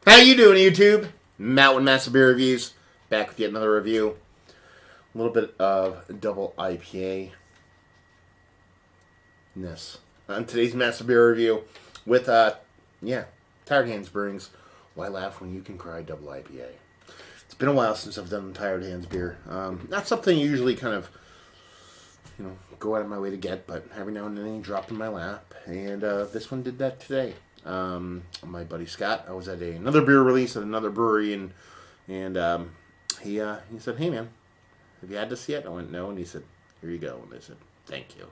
How you doing, YouTube? Matt with Massive Beer Reviews, back with yet another review. A little bit of double IPA ness on today's Massive Beer Review with Tired Hands Brewing's Why Laugh When You Can Cry double IPA. It's been a while since I've done Tired Hands beer. Not something I usually kind of go out of my way to get, but every now and then it dropped in my lap, and this one did that today. My buddy Scott, I was at another beer release at another brewery, and he said, "Hey man, have you had this yet?" I went, "No," and he said, "Here you go." And I said, "Thank you."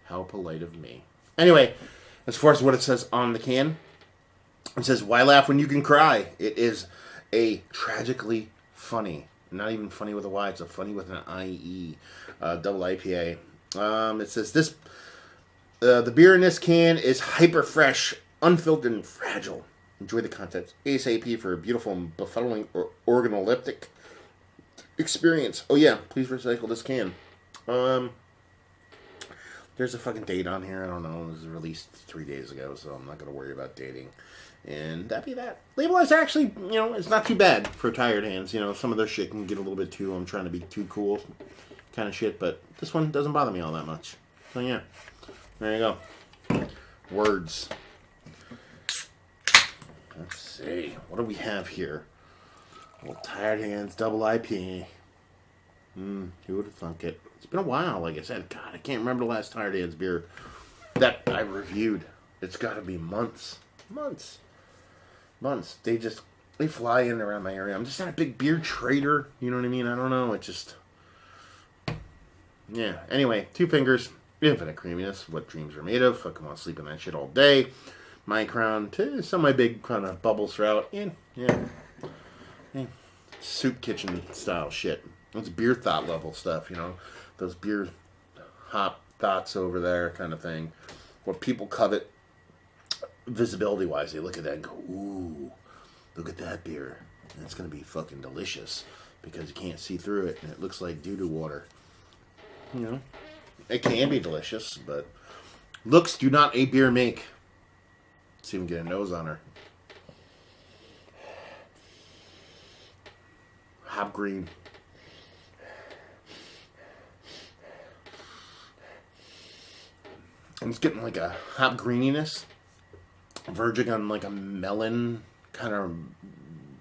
How polite of me. Anyway, as far as what it says on the can, it says, "Why laugh when you can cry?" It is a tragically funny, not even funny with a Y, it's a funny with an IE, double IPA. It says this. The beer in this can is hyper fresh, unfiltered, and fragile. Enjoy the contents ASAP for a beautiful and befuddling organoleptic experience. Oh yeah, please recycle this can. There's a fucking date on here. I don't know. It was released 3 days ago, so I'm not going to worry about dating. And that'd be that. Label is actually, it's not too bad for Tired Hands. Some of their shit can get a little bit too, I'm trying to be too cool kind of shit, but this one doesn't bother me all that much. So yeah. There you go. Words. Let's see. What do we have here? Well, Tired Hands, double IPA. Who would have thunk it? It's been a while, like I said. God, I can't remember the last Tired Hands beer that I reviewed. It's got to be months. Months. They fly in around my area. I'm just not a big beer trader. You know what I mean? I don't know. It just... Yeah. Anyway, Two Fingers. Infinite creaminess, what dreams are made of. Fucking want to sleep in that shit all day. My crown, some of my big kind of bubbles throughout. Yeah. Soup kitchen style shit. It's beer thought level stuff, Those beer hop thoughts over there kind of thing. What people covet visibility wise. They look at that and go, ooh, look at that beer. And it's going to be fucking delicious because you can't see through it and it looks like doo-doo water. It can be delicious, but looks do not a beer make. Let's even get a nose on her. Hop green. And it's getting like a hop greeniness, verging on like a melon kind of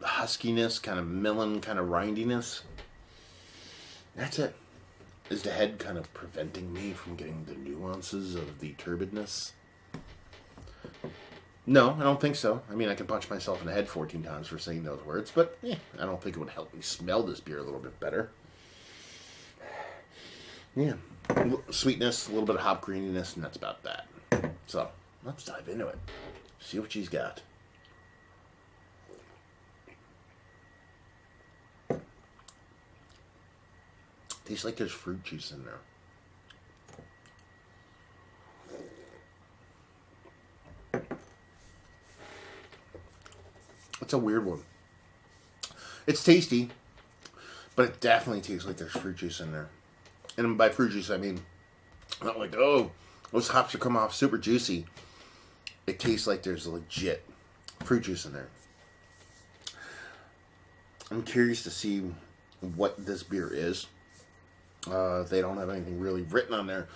huskiness, kind of melon kind of rindiness. That's it. Is the head kind of preventing me from getting the nuances of the turbidness? No, I don't think so. I mean, I can punch myself in the head 14 times for saying those words, but I don't think it would help me smell this beer a little bit better. Yeah. Sweetness, a little bit of hop greeniness, and that's about that. So, let's dive into it. See what she's got. Tastes like there's fruit juice in there. It's a weird one. It's tasty, but it definitely tastes like there's fruit juice in there. And by fruit juice, I mean, not like, oh, those hops are come off super juicy. It tastes like there's legit fruit juice in there. I'm curious to see what this beer is. They don't have anything really written on there.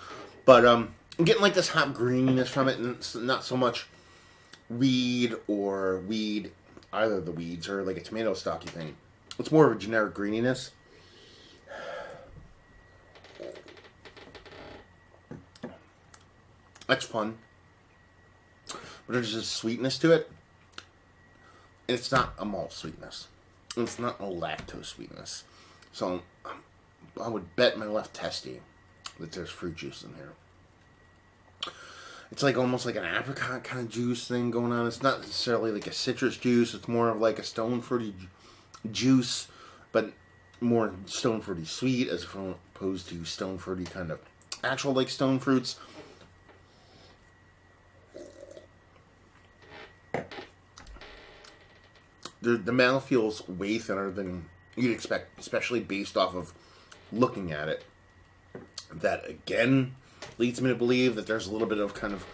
But I'm getting like this hop greeniness from it, and it's not so much weed, either of the weeds, or like a tomato stocky thing. It's more of a generic greeniness. That's fun. But there's a sweetness to it. And it's not a malt sweetness. It's not a lactose sweetness. So I would bet my left testy that there's fruit juice in here. It's like almost like an apricot kind of juice thing going on. It's not necessarily like a citrus juice. It's more of like a stone fruity juice, but more stone fruity sweet as opposed to stone fruity kind of actual like stone fruits. The mouthfeel's way thinner than you'd expect, especially based off of looking at it. That again leads me to believe that there's a little bit of kind of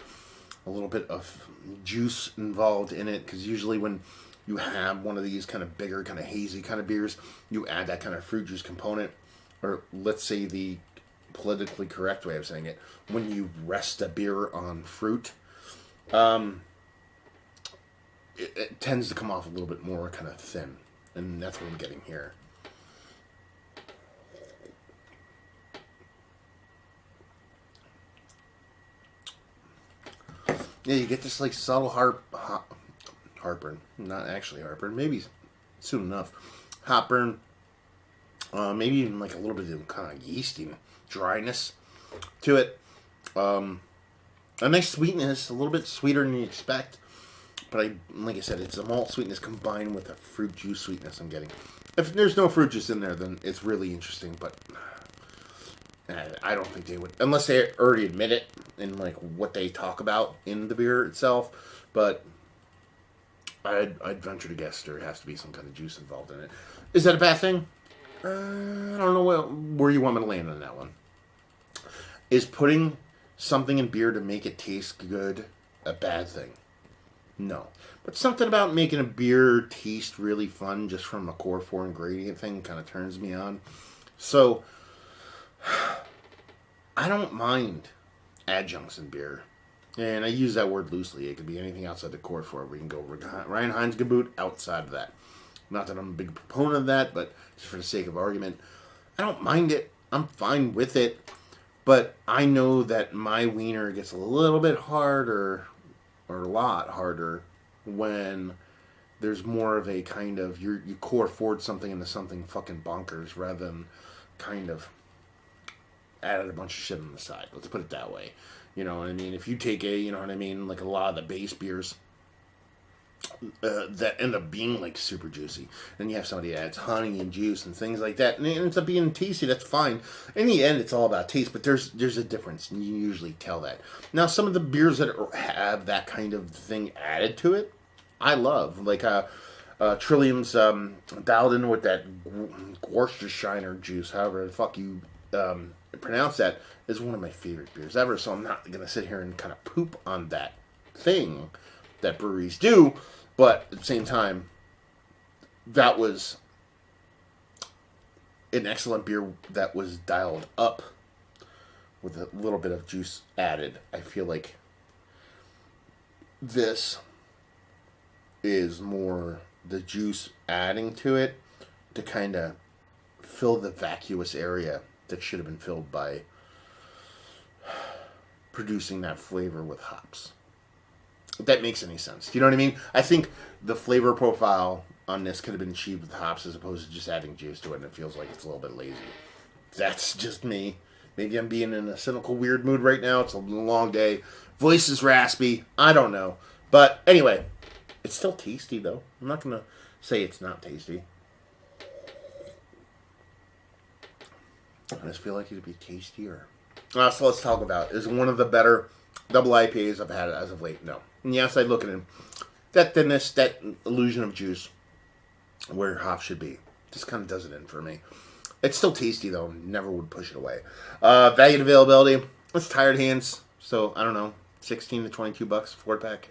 a little bit of juice involved in it, because usually when you have one of these kind of bigger, kind of hazy kind of beers, you add that kind of fruit juice component, or let's say the politically correct way of saying it, when you rest a beer on fruit, it tends to come off a little bit more kind of thin, and that's what I'm getting here. Yeah, you get this like subtle heartburn. Not actually heartburn. Maybe soon enough. Heartburn. Maybe even like a little bit of kind of yeasty dryness to it. A nice sweetness, a little bit sweeter than you expect. But like I said, it's a malt sweetness combined with a fruit juice sweetness I'm getting. If there's no fruit juice in there, then it's really interesting. But I don't think they would, unless they already admit it in like what they talk about in the beer itself. But I'd venture to guess there has to be some kind of juice involved in it. Is that a bad thing? I don't know where you want me to land on that one. Is putting something in beer to make it taste good a bad thing? No. But something about making a beer taste really fun just from a core 4 ingredient thing kind of turns me on. So I don't mind adjuncts in beer. And I use that word loosely. It could be anything outside the core 4. We can go Ryan Heinz Geboot outside of that. Not that I'm a big proponent of that, but just for the sake of argument, I don't mind it. I'm fine with it. But I know that my wiener gets a little bit harder, or a lot harder, when there's more of a kind of, you core forward something into something fucking bonkers rather than kind of added a bunch of shit on the side. Let's put it that way. You know what I mean? If you take like a lot of the base beers that end up being like super juicy, and you have somebody that adds honey and juice and things like that, and it ends up being tasty, that's fine. In the end, it's all about taste, but there's a difference, and you usually tell that. Now, some of the beers that have that kind of thing added to it, I love. Like Trillium's dialed in with that Worcestershire juice, however the fuck you pronounce that, is one of my favorite beers ever, so I'm not going to sit here and kind of poop on that thing that breweries do, but at the same time, that was an excellent beer that was dialed up with a little bit of juice added. I feel like this is more the juice adding to it to kind of fill the vacuous area that should have been filled by producing that flavor with hops. If that makes any sense. Do you know what I mean? I think the flavor profile on this could have been achieved with hops as opposed to just adding juice to it, and it feels like it's a little bit lazy. That's just me. Maybe I'm being in a cynical, weird mood right now. It's a long day. Voice is raspy. I don't know. But anyway, it's still tasty, though. I'm not going to say it's not tasty. I just feel like it'd be tastier. So let's talk about it. Is it one of the better double IPAs I've had as of late? No. And yes, I look at it. That thinness, that illusion of juice, where hops should be, just kind of does it in for me. It's still tasty, though. Never would push it away. Value and availability. It's Tired Hands. So, I don't know, 16 to 22 bucks, 4-pack.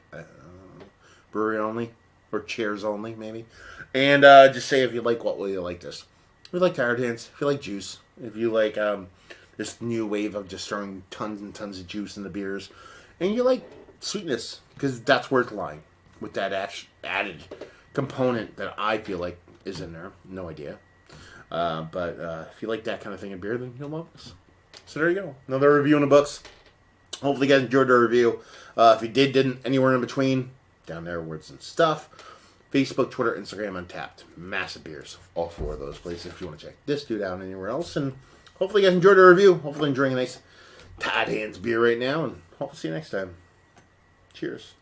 Brewery only. Or chairs only, maybe. And just say if you like, what will you like this? If you like Tired Hands, if you like juice, if you like this new wave of just throwing tons and tons of juice in the beers, and you like sweetness, because that's where it's lying, with that added component that I feel like is in there. No idea. But if you like that kind of thing in beer, then you'll love this. So there you go. Another review in the books. Hopefully you guys enjoyed the review. If you didn't, anywhere in between, down there, words and stuff. Facebook, Twitter, Instagram, Untapped. Massive beers. All 4 of those places if you want to check this dude out anywhere else. And hopefully you guys enjoyed the review. Hopefully enjoying a nice Tired Hands beer right now. And hopefully see you next time. Cheers.